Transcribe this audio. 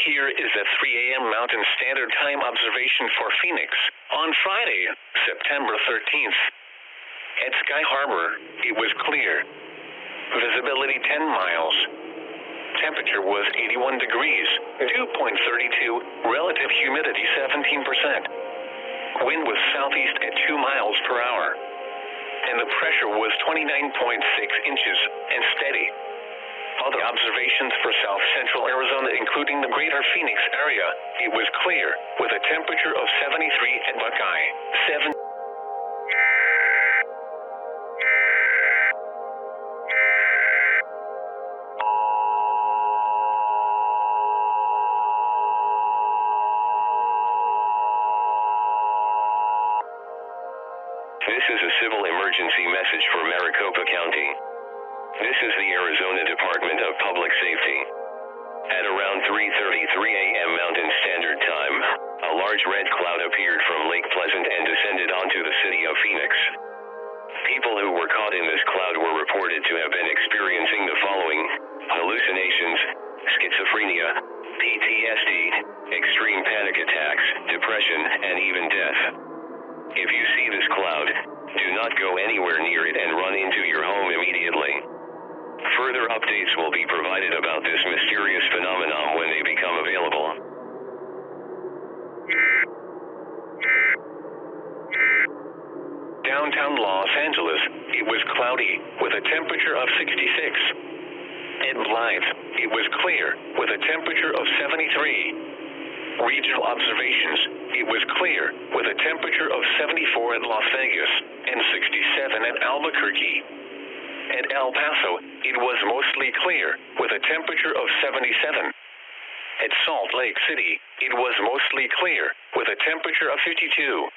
Here is the 3 a.m. Mountain Standard Time observation for Phoenix on Friday, September 13th. At Sky Harbor, it was clear. Visibility 10 miles. Temperature was 81 degrees, dew point 32, relative humidity 17%. Wind was southeast at 2 miles per hour. And the pressure was 29.6 inches and steady. Other observations for south central Arizona, including the greater Phoenix area, it was clear, with a temperature of 73 at Buckeye, 7. This is a civil emergency message for Maricopa County. This is the Arizona Department of Public Safety. At around 3:33 a.m. Mountain Standard Time, a large red cloud appeared from Lake Pleasant and descended onto the city of Phoenix. People who were caught in this cloud were reported to have been experiencing the following: hallucinations, schizophrenia, PTSD, extreme panic attacks, depression, and even death. If you see this cloud, do not go anywhere near it and run into your home immediately. Further updates will be provided about this mysterious phenomenon when they become available. Downtown Los Angeles, it was cloudy, with a temperature of 66. At Blythe, it was clear, with a temperature of 73. Regional observations, it was clear, with a temperature of 74 at Las Vegas, and 67 at Albuquerque. At El Paso, it was mostly clear, with a temperature of 77. At Salt Lake City, it was mostly clear, with a temperature of 52.